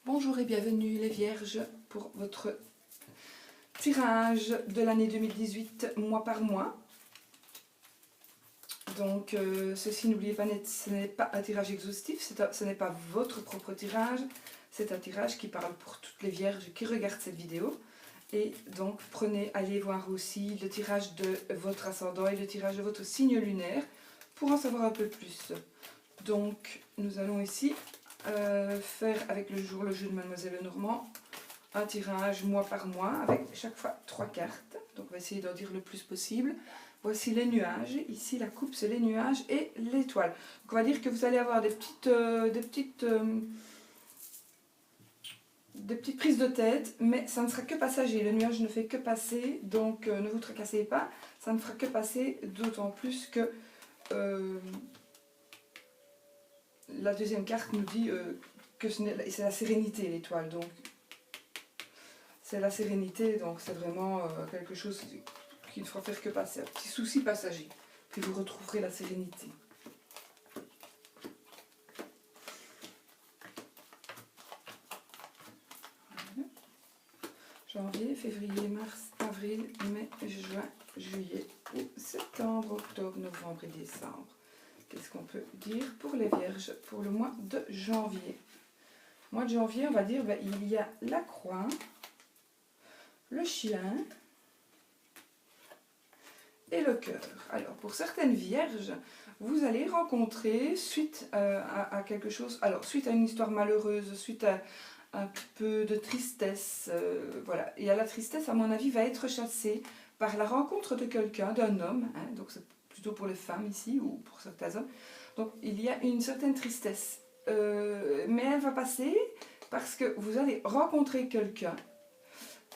Bonjour et bienvenue les Vierges pour votre tirage de l'année 2018 mois par mois. Donc ceci, n'oubliez pas, ce n'est pas un tirage exhaustif, ce n'est pas votre propre tirage, c'est un tirage qui parle pour toutes les Vierges qui regardent cette vidéo. Et donc allez voir aussi le tirage de votre ascendant et le tirage de votre signe lunaire pour en savoir un peu plus. Donc nous allons ici faire avec le jour le jeu de Mademoiselle Lenormand un tirage mois par mois avec chaque fois 3 cartes. Donc on va essayer d'en dire le plus possible. Voici les nuages, ici la coupe c'est les nuages et l'étoile. Donc on va dire que vous allez avoir des petites prises de tête, mais ça ne sera que passager. Le nuage ne fait que passer, donc ne vous tracassez pas, ça ne fera que passer, d'autant plus que la deuxième carte nous dit que c'est la sérénité, l'étoile. Donc c'est la sérénité, donc c'est vraiment quelque chose qui ne fera faire que passer. Un petit souci passager, puis vous retrouverez la sérénité. Voilà. Janvier, février, mars, avril, mai, juin, juillet, août, septembre, octobre, novembre et décembre. Qu'est-ce qu'on peut dire pour les Vierges pour le mois de janvier? Mois de janvier, on va dire, il y a la croix, le chien et le cœur. Alors, pour certaines Vierges, vous allez rencontrer, suite à quelque chose, alors suite à une histoire malheureuse, suite à un petit peu de tristesse, voilà. Et la tristesse, à mon avis, va être chassée par la rencontre de quelqu'un, d'un homme, hein, donc c'est plutôt pour les femmes ici, ou pour certains hommes. Donc, il y a une certaine tristesse, mais elle va passer parce que vous allez rencontrer quelqu'un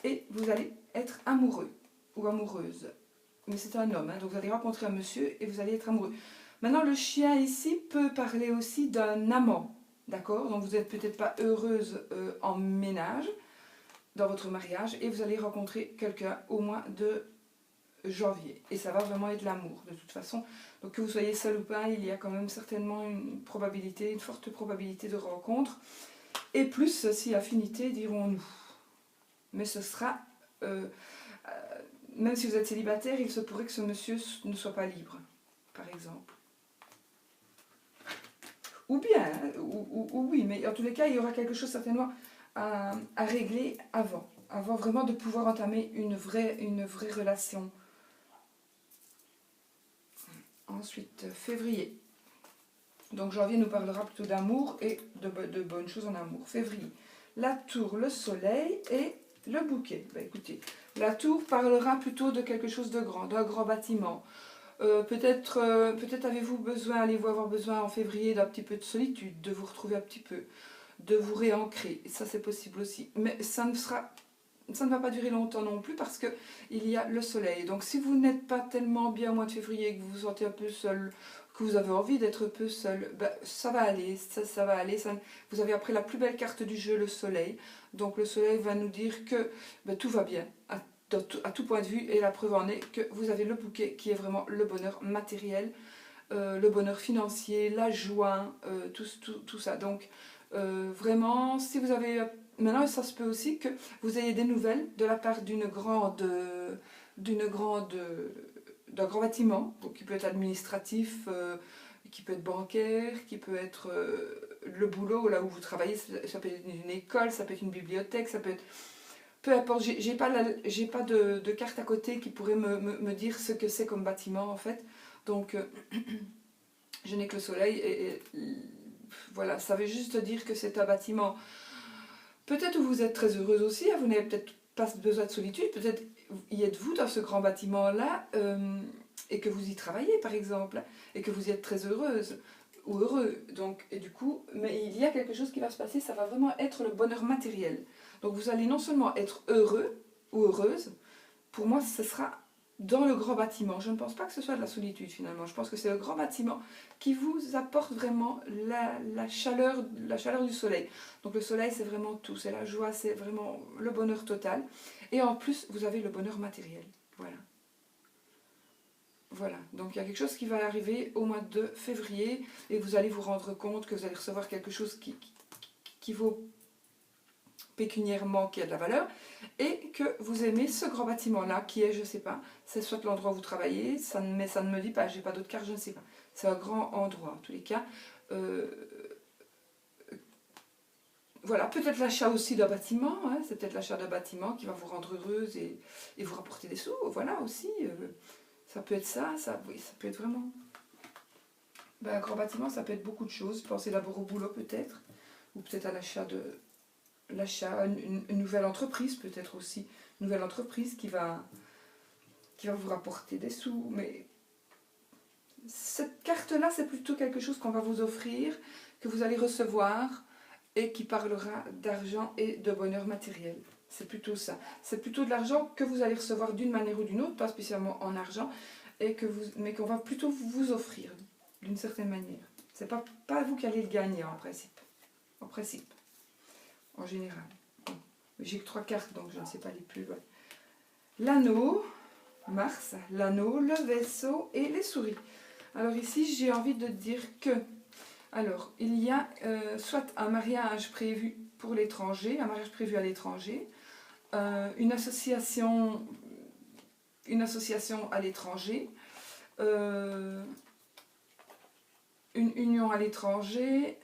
et vous allez être amoureux ou amoureuse. Mais c'est un homme, hein, donc vous allez rencontrer un monsieur et vous allez être amoureux. Maintenant, le chien ici peut parler aussi d'un amant, d'accord? Donc vous n'êtes peut-être pas heureuse en ménage, dans votre mariage, et vous allez rencontrer quelqu'un au mois de janvier. Et ça va vraiment être l'amour, de toute façon. Donc que vous soyez seul ou pas, il y a quand même certainement une probabilité, une forte probabilité de rencontre. Et plus si affinité, dirons-nous. Mais ce sera... même si vous êtes célibataire, il se pourrait que ce monsieur ne soit pas libre, par exemple. Ou bien, ou oui, mais en tous les cas, il y aura quelque chose certainement à régler avant vraiment de pouvoir entamer une vraie relation. Ensuite, février. Donc janvier nous parlera plutôt d'amour et de bonnes choses en amour. Février, la tour, le soleil et le bouquet. Ben, écoutez, la tour parlera plutôt de quelque chose de grand, d'un grand bâtiment. Peut-être avez-vous besoin, allez-vous avoir besoin en février d'un petit peu de solitude, de vous retrouver un petit peu, de vous réancrer. Ça c'est possible aussi. Mais ça ne va pas durer longtemps non plus parce qu'il y a le soleil. Donc si vous n'êtes pas tellement bien au mois de février, que vous vous sentez un peu seul, que vous avez envie d'être un peu seul, ben, ça va aller, ça va aller. Vous avez après la plus belle carte du jeu, le soleil. Donc le soleil va nous dire que ben, tout va bien, à tout point de vue. Et la preuve en est que vous avez le bouquet qui est vraiment le bonheur matériel, le bonheur financier, la joie, tout ça. Donc vraiment, si vous avez... Maintenant, ça se peut aussi que vous ayez des nouvelles de la part d'un grand bâtiment, qui peut être administratif, qui peut être bancaire, qui peut être le boulot, là où vous travaillez, ça peut être une école, ça peut être une bibliothèque, ça peut être... Peu importe, j'ai pas de carte à côté qui pourrait me dire ce que c'est comme bâtiment en fait. Donc, je n'ai que le soleil et voilà, ça veut juste dire que c'est un bâtiment. Peut-être où vous êtes très heureuse aussi, hein, vous n'avez peut-être pas besoin de solitude, peut-être y êtes-vous dans ce grand bâtiment-là et que vous y travaillez par exemple, et que vous y êtes très heureuse ou heureux. Donc, et du coup, mais il y a quelque chose qui va se passer, ça va vraiment être le bonheur matériel. Donc vous allez non seulement être heureux ou heureuse, pour moi ce sera dans le grand bâtiment. Je ne pense pas que ce soit de la solitude finalement, je pense que c'est le grand bâtiment qui vous apporte vraiment la chaleur du soleil. Donc le soleil c'est vraiment tout, c'est la joie, c'est vraiment le bonheur total. Et en plus vous avez le bonheur matériel, voilà. Voilà, donc il y a quelque chose qui va arriver au mois de février et vous allez vous rendre compte que vous allez recevoir quelque chose qui vaut pécuniairement qui a de la valeur, et que vous aimez ce grand bâtiment-là, qui est, je ne sais pas, c'est soit l'endroit où vous travaillez, mais ça ne me dit pas, j'ai pas d'autre carte, je ne sais pas. C'est un grand endroit, en tous les cas. Voilà, peut-être l'achat aussi d'un bâtiment, hein, c'est peut-être l'achat d'un bâtiment qui va vous rendre heureuse et vous rapporter des sous, voilà aussi. Ça peut être ça, oui, ça peut être vraiment... Ben, un grand bâtiment, ça peut être beaucoup de choses. Pensez d'abord au boulot peut-être, ou peut-être à une nouvelle entreprise, peut-être aussi. Une nouvelle entreprise qui va vous rapporter des sous. Mais cette carte-là, c'est plutôt quelque chose qu'on va vous offrir, que vous allez recevoir, et qui parlera d'argent et de bonheur matériel. C'est plutôt ça. C'est plutôt de l'argent que vous allez recevoir d'une manière ou d'une autre, pas spécialement en argent, mais qu'on va plutôt vous offrir d'une certaine manière. C'est pas vous qui allez le gagner en principe. En général. Bon. J'ai que 3 cartes, donc je ne sais pas les plus. Ouais. L'anneau, Mars, l'anneau, le vaisseau et les souris. Alors ici, j'ai envie de dire que alors, il y a soit un mariage prévu pour l'étranger, un mariage prévu à l'étranger, une association à l'étranger, une union à l'étranger,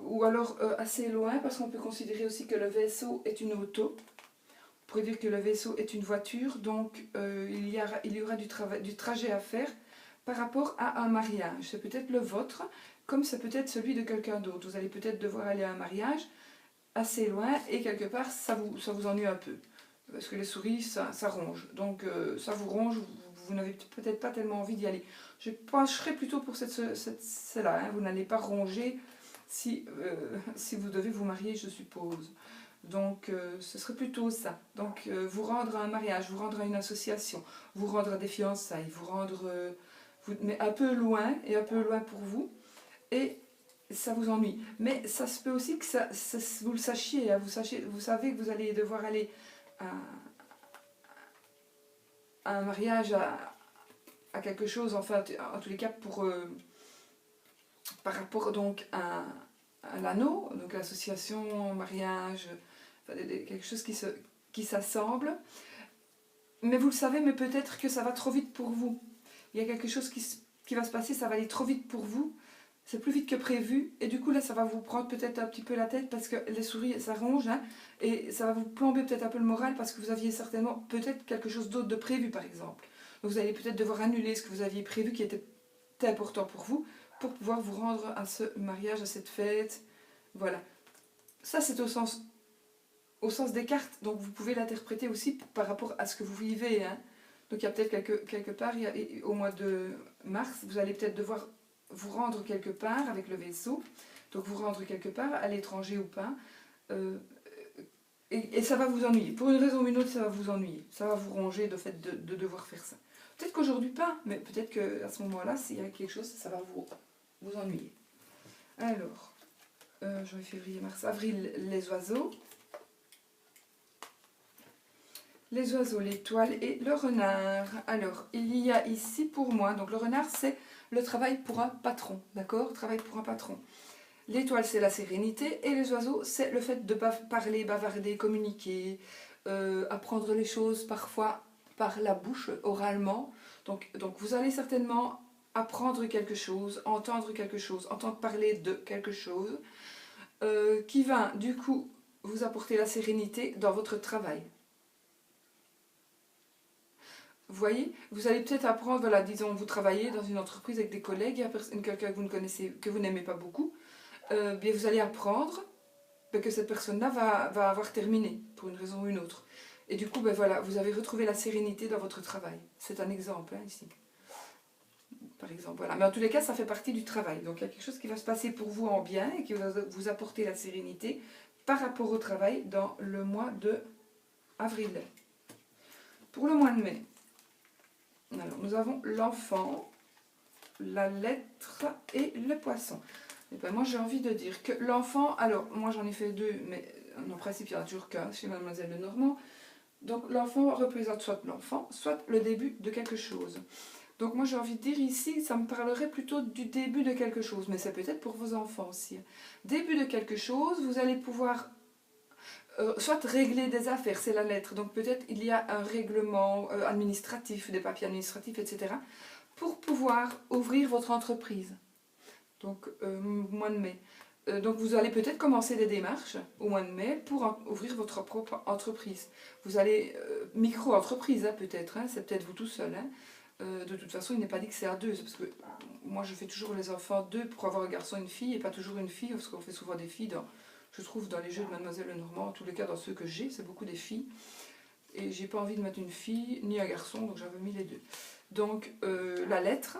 ou alors assez loin, parce qu'on peut considérer aussi que le vaisseau est une auto. On pourrait dire que le vaisseau est une voiture, donc il y aura du trajet à faire par rapport à un mariage. C'est peut-être le vôtre, comme c'est peut-être celui de quelqu'un d'autre. Vous allez peut-être devoir aller à un mariage assez loin et quelque part ça vous ennuie un peu. Parce que les souris, ça ronge. Donc ça vous ronge, vous n'avez peut-être pas tellement envie d'y aller. Je pencherai plutôt pour celle-là. Hein. Vous n'allez pas ronger si vous devez vous marier, je suppose. Donc ce serait plutôt ça. Donc vous rendre à un mariage, vous rendre à une association, vous rendre à des fiançailles, vous rendre... mais un peu loin, et un peu loin pour vous, et ça vous ennuie. Mais ça se peut aussi que vous le sachiez, hein, vous savez que vous allez devoir aller à un mariage, à quelque chose, enfin, en tous les cas, par rapport donc à l'anneau, donc l'association, mariage, enfin, quelque chose qui s'assemble. Mais vous le savez, mais peut-être que ça va trop vite pour vous. Il y a quelque chose qui va se passer, ça va aller trop vite pour vous, c'est plus vite que prévu, et du coup là ça va vous prendre peut-être un petit peu la tête parce que les souris ça ronge, hein, et ça va vous plomber peut-être un peu le moral parce que vous aviez certainement peut-être quelque chose d'autre de prévu par exemple. Donc vous allez peut-être devoir annuler ce que vous aviez prévu qui était important pour vous, pour pouvoir vous rendre à ce mariage, à cette fête, voilà. Ça c'est au sens des cartes, donc vous pouvez l'interpréter aussi par rapport à ce que vous vivez, hein. Donc il y a peut-être quelque part, au mois de mars, vous allez peut-être devoir vous rendre quelque part avec le vaisseau. Donc vous rendre quelque part, à l'étranger ou pas. Et ça va vous ennuyer. Pour une raison ou une autre, ça va vous ennuyer. Ça va vous ronger de fait de devoir faire ça. Peut-être qu'aujourd'hui pas, mais peut-être qu'à ce moment-là, s'il y a quelque chose, ça va vous ennuyer. Alors, janvier, février, mars, avril, les oiseaux. Les oiseaux, l'étoile et le renard. Alors, il y a ici pour moi, donc le renard c'est le travail pour un patron, d'accord? Travail pour un patron. L'étoile c'est la sérénité et les oiseaux c'est le fait de parler, bavarder, communiquer, apprendre les choses parfois par la bouche, oralement. Donc vous allez certainement apprendre quelque chose, entendre parler de quelque chose qui va du coup vous apporter la sérénité dans votre travail. Vous voyez, vous allez peut-être apprendre, voilà, disons, vous travaillez dans une entreprise avec des collègues, il y a quelqu'un que vous ne connaissez, que vous n'aimez pas beaucoup, bien vous allez apprendre que cette personne-là va avoir terminé, pour une raison ou une autre. Et du coup, ben voilà, vous avez retrouvé la sérénité dans votre travail. C'est un exemple, hein, ici. Par exemple, voilà. Mais en tous les cas, ça fait partie du travail. Donc il y a quelque chose qui va se passer pour vous en bien et qui va vous apporter la sérénité par rapport au travail dans le mois de avril. Pour le mois de mai, alors, nous avons l'enfant, la lettre et le poisson. Et ben moi j'ai envie de dire que l'enfant, alors moi j'en ai fait 2, mais en principe il n'y en a toujours qu'un chez Mademoiselle Lenormand. Donc l'enfant représente soit l'enfant, soit le début de quelque chose. Donc moi j'ai envie de dire ici, ça me parlerait plutôt du début de quelque chose, mais c'est peut-être pour vos enfants aussi. Début de quelque chose, vous allez pouvoir soit régler des affaires, c'est la lettre. Donc peut-être il y a un règlement administratif, des papiers administratifs, etc. pour pouvoir ouvrir votre entreprise. Donc mois de mai. Donc vous allez peut-être commencer des démarches au mois de mai pour ouvrir votre propre entreprise. Vous allez, micro-entreprise hein, peut-être, hein, c'est peut-être vous tout seul. Hein. De toute façon, il n'est pas dit que c'est à deux, parce que moi je fais toujours les enfants deux pour avoir un garçon et une fille, et pas toujours une fille, parce qu'on fait souvent des filles, je trouve dans les jeux de Mademoiselle Lenormand, en tous les cas dans ceux que j'ai, c'est beaucoup des filles. Et j'ai pas envie de mettre une fille ni un garçon, donc j'avais mis les deux. Donc la lettre,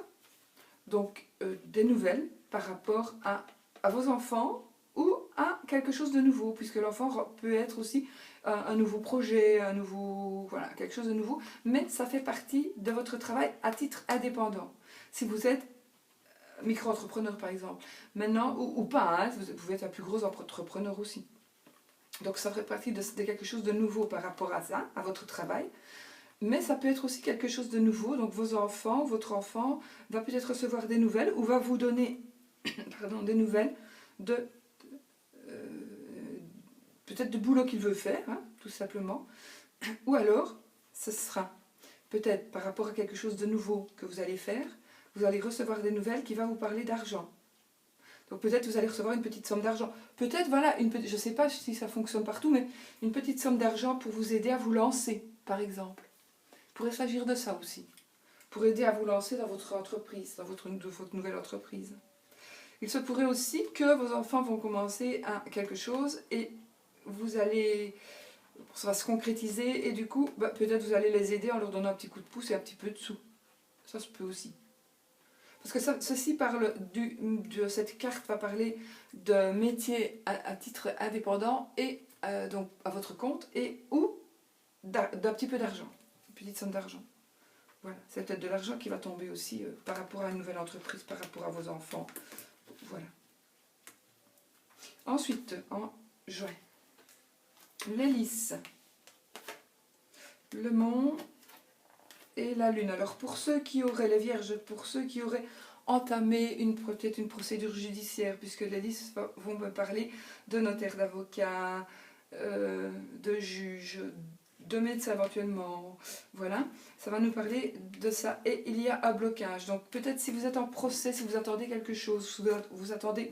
donc des nouvelles par rapport à vos enfants ou à quelque chose de nouveau, puisque l'enfant peut être aussi un nouveau projet, un nouveau, voilà, quelque chose de nouveau, mais ça fait partie de votre travail à titre indépendant. Si vous êtes micro-entrepreneur par exemple, maintenant, ou pas, hein, vous pouvez être un plus gros entrepreneur aussi. Donc ça fait partie de quelque chose de nouveau par rapport à ça, à votre travail. Mais ça peut être aussi quelque chose de nouveau. Donc vos enfants, votre enfant va peut-être recevoir des nouvelles ou va vous donner pardon, des nouvelles de peut-être de boulot qu'il veut faire, hein, tout simplement. Ou alors, ce sera peut-être par rapport à quelque chose de nouveau que vous allez faire, vous allez recevoir des nouvelles qui vont vous parler d'argent. Donc peut-être vous allez recevoir une petite somme d'argent. Peut-être, voilà, je ne sais pas si ça fonctionne partout, mais une petite somme d'argent pour vous aider à vous lancer, par exemple. Il pourrait s'agir de ça aussi. Pour aider à vous lancer dans votre entreprise, dans votre nouvelle entreprise. Il se pourrait aussi que vos enfants vont commencer à quelque chose et vous allez, ça va se concrétiser et du coup, peut-être vous allez les aider en leur donnant un petit coup de pouce et un petit peu de sous. Ça se peut aussi. Parce que ceci parle cette carte va parler de métier à titre indépendant et donc à votre compte et ou d'un petit peu d'argent, une petite somme d'argent. Voilà, c'est peut-être de l'argent qui va tomber aussi par rapport à une nouvelle entreprise, par rapport à vos enfants. Voilà. Ensuite, en juin, l'hélice, le mont et la lune. Alors pour ceux qui auraient, les vierges, pour ceux qui auraient entamé peut-être une procédure judiciaire, puisque l'hélice vont me parler de notaire, d'avocat, de juge, de médecin éventuellement, voilà, ça va nous parler de ça. Et il y a un blocage, donc peut-être si vous êtes en procès, si vous attendez quelque chose, vous attendez...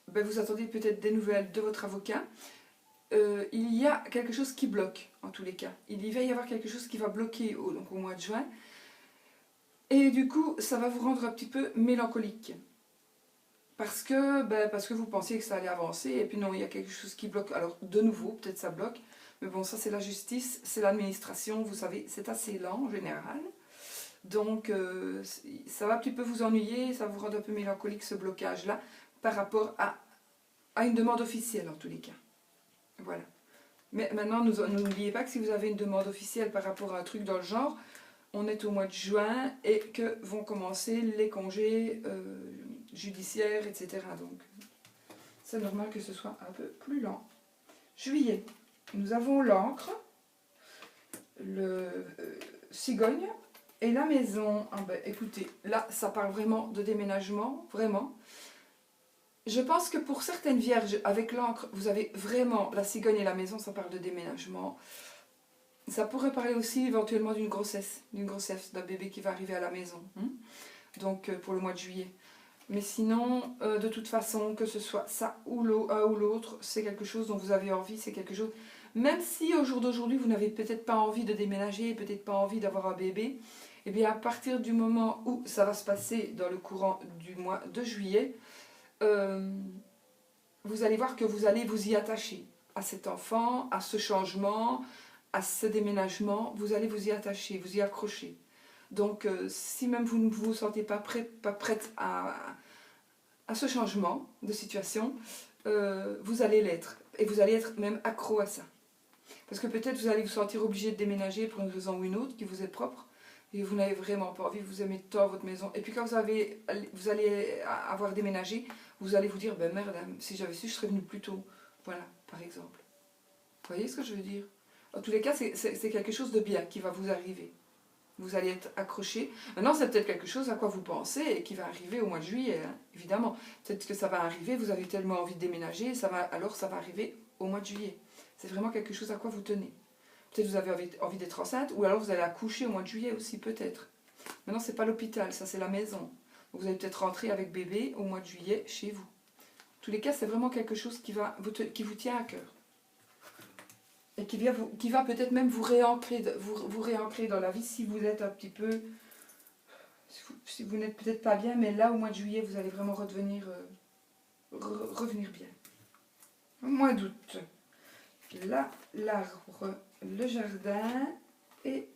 vous attendez peut-être des nouvelles de votre avocat, il y a quelque chose qui bloque, en tous les cas. Il va y avoir quelque chose qui va bloquer donc au mois de juin. Et du coup, ça va vous rendre un petit peu mélancolique. Parce que vous pensiez que ça allait avancer, et puis non, il y a quelque chose qui bloque. Alors, de nouveau, peut-être ça bloque. Mais bon, ça c'est la justice, c'est l'administration, vous savez, c'est assez lent en général. Donc, ça va un petit peu vous ennuyer, ça va vous rendre un peu mélancolique ce blocage-là, par rapport à une demande officielle en tous les cas. Voilà. Mais maintenant, n'oubliez pas que si vous avez une demande officielle par rapport à un truc dans le genre, on est au mois de juin et que vont commencer les congés judiciaires, etc. Donc, c'est normal que ce soit un peu plus lent. Juillet, nous avons l'encre, le cigogne et la maison. Ah écoutez, là, ça parle vraiment de déménagement, vraiment. Je pense que pour certaines vierges, avec l'encre, vous avez vraiment la cigogne et la maison, ça parle de déménagement. Ça pourrait parler aussi éventuellement d'une grossesse d'un bébé qui va arriver à la maison. Donc pour le mois de juillet. Mais sinon, de toute façon, que ce soit ça ou l'un ou l'autre, c'est quelque chose dont vous avez envie, c'est quelque chose... Même si au jour d'aujourd'hui, vous n'avez peut-être pas envie de déménager, peut-être pas envie d'avoir un bébé, eh bien à partir du moment où ça va se passer dans le courant du mois de juillet, vous allez voir que vous allez vous y attacher à cet enfant, à ce changement, à ce déménagement, vous allez vous y attacher, vous y accrocher. Donc si même vous ne vous sentez pas prête à ce changement de situation, vous allez l'être. Et vous allez être même accro à ça. Parce que peut-être vous allez vous sentir obligé de déménager pour une raison ou une autre qui vous est propre, et vous n'avez vraiment pas envie, vous aimez tant votre maison. Et puis quand vous allez avoir déménagé, vous allez vous dire, ben merde, si j'avais su, je serais venue plus tôt. Voilà, par exemple. Vous voyez ce que je veux dire? En tous les cas, c'est quelque chose de bien qui va vous arriver. vous allez être accroché. Maintenant, c'est peut-être quelque chose à quoi vous pensez et qui va arriver au mois de juillet, hein, évidemment. Peut-être que ça va arriver, vous avez tellement envie de déménager, alors ça va arriver au mois de juillet. C'est vraiment quelque chose à quoi vous tenez. Peut-être que vous avez envie d'être enceinte, ou alors vous allez accoucher au mois de juillet aussi, peut-être. Maintenant, c'est pas l'hôpital, ça c'est la maison. Vous allez peut-être rentrer avec bébé au mois de juillet chez vous. En tous les cas, c'est vraiment quelque chose qui vous tient à cœur. Et qui va peut-être même vous réancrer dans la vie si vous êtes un petit peu... Si vous n'êtes peut-être pas bien, mais là, au mois de juillet, vous allez vraiment revenir bien. Au mois d'août, là, l'arbre, le jardin et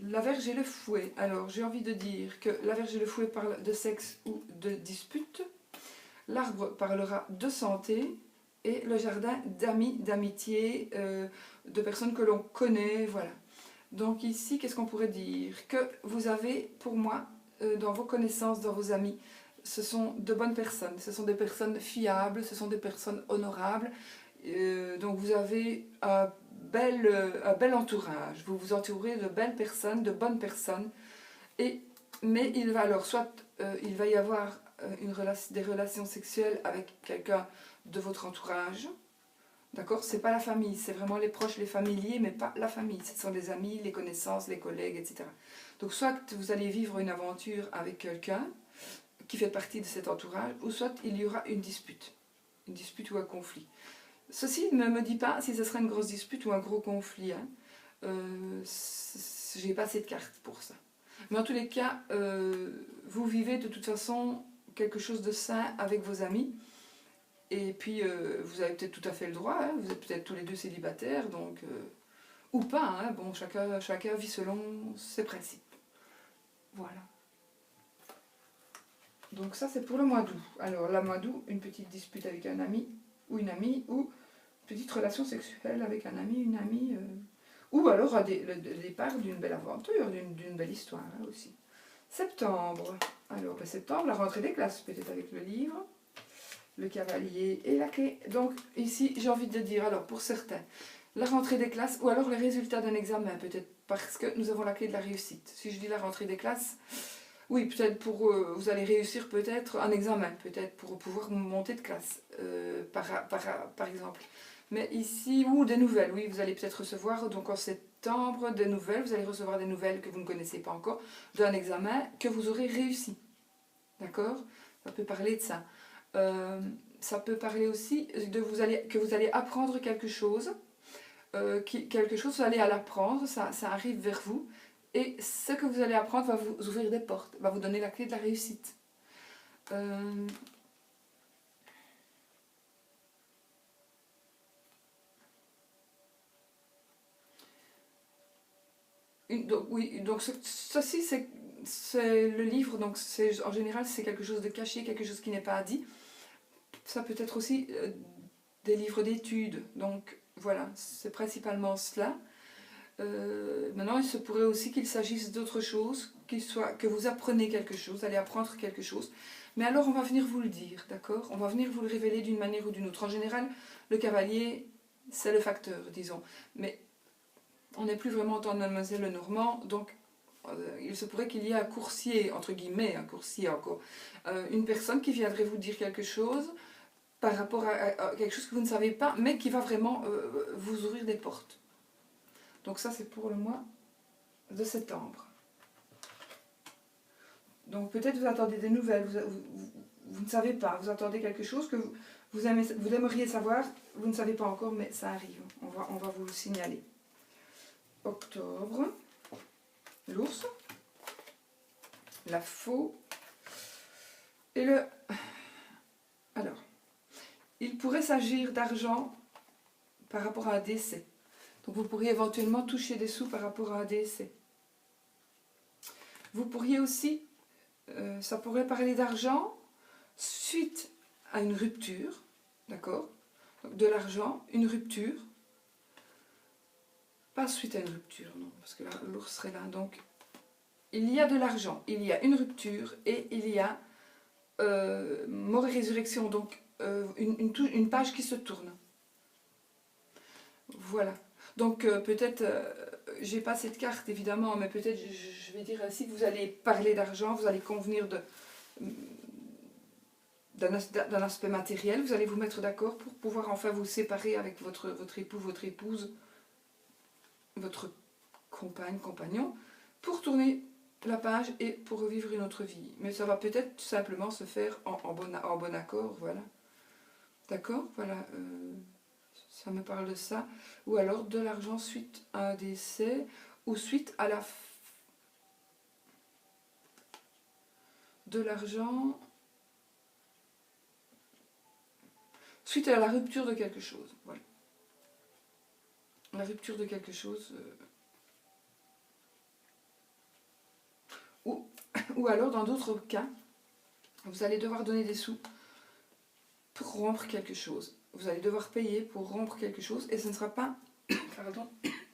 la verge et le fouet. Alors, j'ai envie de dire que la verge et le fouet parlent de sexe ou de dispute. L'arbre parlera de santé. Et le jardin d'amis, d'amitié, de personnes que l'on connaît, voilà. Donc ici, qu'est-ce qu'on pourrait dire? Que vous avez, pour moi, dans vos connaissances, dans vos amis, ce sont de bonnes personnes, ce sont des personnes fiables, ce sont des personnes honorables. Donc vous avez un bel entourage, vous vous entourez de belles personnes, de bonnes personnes. Mais il va alors, soit il va y avoir des relations sexuelles avec quelqu'un de votre entourage, d'accord? C'est pas la famille, c'est vraiment les proches, les familiers, mais pas la famille. Ce sont les amis, les connaissances, les collègues, etc. Donc soit vous allez vivre une aventure avec quelqu'un qui fait partie de cet entourage, ou soit il y aura une dispute ou un conflit. Ceci ne me dit pas si ce sera une grosse dispute ou un gros conflit. Hein. J'ai pas assez de cartes pour ça. Mais en tous les cas, vous vivez de toute façon quelque chose de sain avec vos amis. Et puis, vous avez peut-être tout à fait le droit, hein, vous êtes peut-être tous les deux célibataires, donc, ou pas, hein, bon, chacun vit selon ses principes. Voilà. Donc ça, c'est pour le mois d'août. Alors, le mois d'août, une petite dispute avec un ami, ou une amie, ou une petite relation sexuelle avec un ami, une amie, ou alors le départ d'une belle aventure, d'une belle histoire, hein, aussi. Septembre. Alors, ben, septembre, la rentrée des classes, peut-être avec le livre. Le cavalier et la clé. Donc ici, j'ai envie de dire, alors pour certains, la rentrée des classes ou alors les résultats d'un examen, peut-être parce que nous avons la clé de la réussite. Si je dis la rentrée des classes, oui, peut-être vous allez réussir peut-être un examen, peut-être pour pouvoir monter de classe, par exemple. Mais ici, ou des nouvelles, oui, vous allez peut-être recevoir, donc en septembre, des nouvelles, vous allez recevoir des nouvelles que vous ne connaissez pas encore, d'un examen que vous aurez réussi. D'accord? Ça peut parler de ça. Ça peut parler aussi que vous allez apprendre quelque chose, vous allez l'apprendre, ça arrive vers vous, et ce que vous allez apprendre va vous ouvrir des portes, va vous donner la clé de la réussite. Donc ceci c'est le livre, donc en général c'est quelque chose de caché, quelque chose qui n'est pas dit. Ça peut être aussi des livres d'études, donc voilà, c'est principalement cela. Maintenant, il se pourrait aussi qu'il s'agisse d'autre chose, que vous apprenez quelque chose, vous allez apprendre quelque chose. Mais alors, on va venir vous le dire, d'accord? On va venir vous le révéler d'une manière ou d'une autre. En général, le cavalier, c'est le facteur, disons. Mais on n'est plus vraiment dans Mademoiselle Lenormand, donc il se pourrait qu'il y ait un coursier, entre guillemets, un coursier encore. Une personne qui viendrait vous dire quelque chose par rapport à quelque chose que vous ne savez pas, mais qui va vraiment vous ouvrir des portes. Donc ça, c'est pour le mois de septembre. Donc peut-être vous attendez des nouvelles, vous ne savez pas, vous attendez quelque chose que vous aimeriez savoir, vous ne savez pas encore, mais ça arrive. On va vous le signaler. Octobre, l'ours, la faux et le... Alors, il pourrait s'agir d'argent par rapport à un décès. Donc vous pourriez éventuellement toucher des sous par rapport à un décès. Vous pourriez aussi, ça pourrait parler d'argent suite à une rupture, d'accord? De l'argent, une rupture. Pas suite à une rupture, non, parce que là, l'ours serait là. Donc, il y a de l'argent, il y a une rupture et il y a mort et résurrection, donc une page qui se tourne. Voilà. Donc peut-être j'ai pas cette carte évidemment, mais peut-être je vais dire ainsi que vous allez parler d'argent, vous allez convenir d'un aspect matériel, vous allez vous mettre d'accord pour pouvoir enfin vous séparer avec votre époux, votre épouse, votre compagne, compagnon, pour tourner la page et pour revivre une autre vie. Mais ça va peut-être tout simplement se faire en bon accord, voilà. D'accord, voilà, ça me parle de ça. Ou alors de l'argent suite à un décès ou suite à de l'argent suite à la rupture de quelque chose. Voilà. La rupture de quelque chose. Ou alors, dans d'autres cas, vous allez devoir donner des sous pour rompre quelque chose. Vous allez devoir payer pour rompre quelque chose et ce ne sera pas, pardon,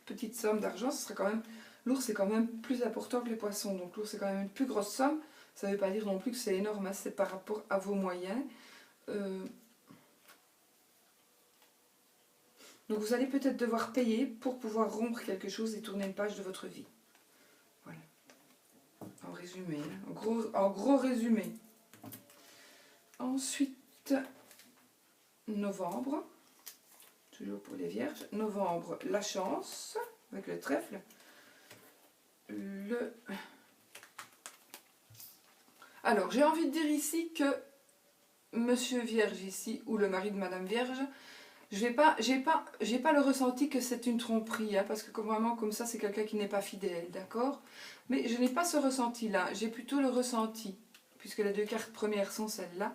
petite somme d'argent, ce sera quand même, l'ours c'est quand même plus important que les poissons, donc l'ours c'est quand même une plus grosse somme, ça ne veut pas dire non plus que c'est énorme, hein, c'est par rapport à vos moyens. Donc vous allez peut-être devoir payer pour pouvoir rompre quelque chose et tourner une page de votre vie. Voilà. En résumé, en gros résumé. Ensuite, novembre, toujours pour les vierges. Novembre, la chance, avec le trèfle. Alors, j'ai envie de dire ici que Monsieur Vierge ici, ou le mari de Madame Vierge, j'ai pas le ressenti que c'est une tromperie, hein, parce que vraiment comme ça c'est quelqu'un qui n'est pas fidèle, d'accord? Mais je n'ai pas ce ressenti-là, j'ai plutôt le ressenti, puisque les deux cartes premières sont celles-là,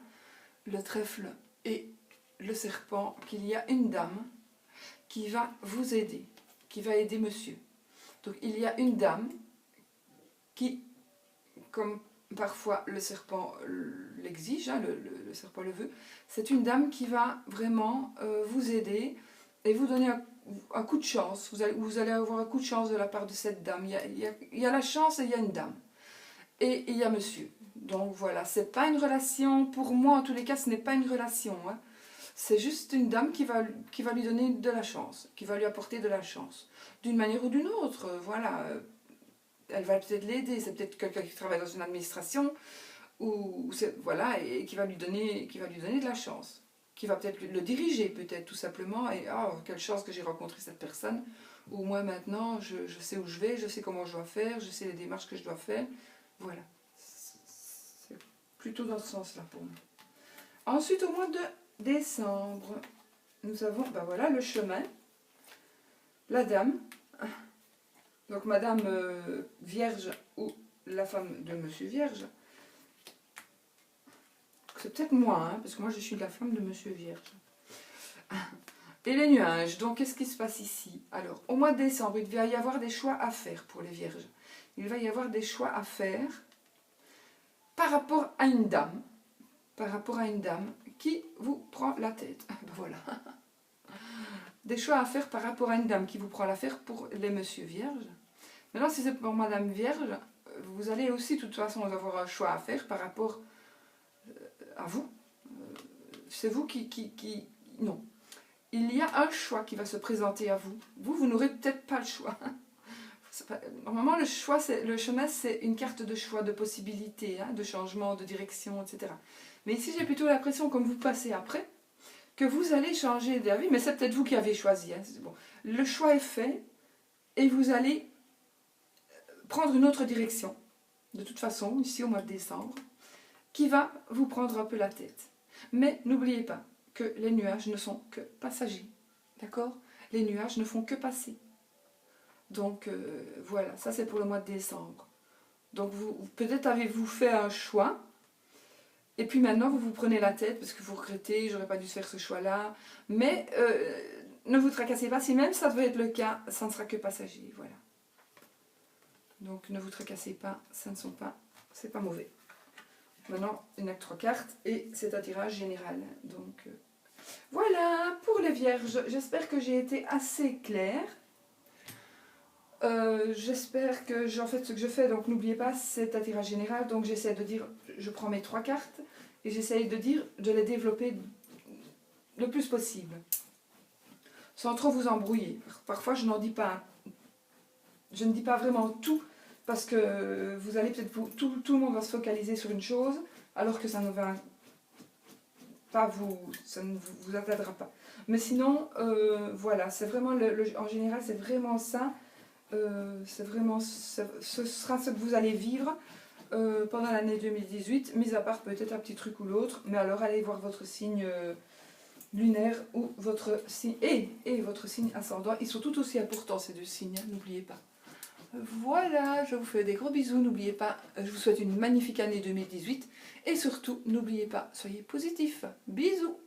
le trèfle et le serpent, qu'il y a une dame qui va vous aider, qui va aider monsieur. Donc il y a une dame qui, comme parfois le serpent l'exige, hein, le serpent le veut, c'est une dame qui va vraiment vous aider et vous donner un coup de chance. Vous allez avoir un coup de chance de la part de cette dame. Il y a la chance et il y a une dame. Et il y a monsieur. Donc voilà, c'est pas une relation, pour moi en tous les cas, ce n'est pas une relation. Hein. C'est juste une dame qui va lui donner de la chance, qui va lui apporter de la chance. D'une manière ou d'une autre, voilà. Elle va peut-être l'aider, c'est peut-être quelqu'un qui travaille dans une administration, ou voilà, et qui va lui donner de la chance. Qui va peut-être le diriger, peut-être tout simplement, et oh, quelle chance que j'ai rencontré cette personne, ou moi maintenant, je sais où je vais, je sais comment je dois faire, je sais les démarches que je dois faire. Voilà. C'est plutôt dans ce sens-là pour moi. Ensuite, au mois de décembre, nous avons, ben voilà, le chemin, la dame, donc Madame Vierge ou la femme de Monsieur Vierge. C'est peut-être moi, hein, parce que moi je suis la femme de Monsieur Vierge. Et les nuages, donc qu'est-ce qui se passe ici? Alors, au mois de décembre, il va y avoir des choix à faire pour les vierges. Il va y avoir des choix à faire par rapport à une dame. Par rapport à une dame qui vous prend la tête. Ben voilà. Des choix à faire par rapport à une dame qui vous prend l'affaire pour les Monsieur Vierge. Maintenant, si c'est pour Madame Vierge, vous allez aussi de toute façon avoir un choix à faire par rapport à vous. C'est vous qui... Non. Il y a un choix qui va se présenter à vous. Vous n'aurez peut-être pas le choix. Normalement, le chemin, c'est une carte de choix, de possibilités, hein, de changement, de direction, etc. Mais ici, j'ai plutôt l'impression, comme vous passez après, que vous allez changer d'avis, mais c'est peut-être vous qui avez choisi. Hein, bon. Le choix est fait et vous allez prendre une autre direction, de toute façon, ici au mois de décembre, qui va vous prendre un peu la tête. Mais n'oubliez pas que les nuages ne sont que passagers, d'accord? Les nuages ne font que passer. Donc voilà, ça c'est pour le mois de décembre. Donc peut-être avez-vous fait un choix, et puis maintenant vous vous prenez la tête parce que vous regrettez, j'aurais pas dû faire ce choix-là, mais ne vous tracassez pas, si même ça devait être le cas, ça ne sera que passager, voilà. Donc ne vous tracassez pas, c'est pas mauvais. Maintenant, il n'y a que 3 cartes et c'est un tirage général. Donc voilà pour les vierges. J'espère que j'ai été assez claire. J'espère que en fait ce que je fais, donc n'oubliez pas, c'est un tirage général. Donc j'essaie de dire, je prends mes 3 cartes et j'essaie de les développer le plus possible. Sans trop vous embrouiller. Parfois je n'en dis pas je ne dis pas vraiment tout, parce que vous allez peut-être, tout le monde va se focaliser sur une chose, alors que ça ne va pas ça ne vous atteindra pas. Mais sinon, voilà, c'est vraiment, en général, c'est vraiment ça. C'est vraiment, ce sera ce que vous allez vivre pendant l'année 2018, mis à part peut-être un petit truc ou l'autre. Mais alors, allez voir votre signe lunaire ou votre signe et votre signe ascendant. Ils sont tout aussi importants, ces deux signes, hein, n'oubliez pas. Voilà, je vous fais des gros bisous, n'oubliez pas, je vous souhaite une magnifique année 2018 et surtout, n'oubliez pas, soyez positifs. Bisous!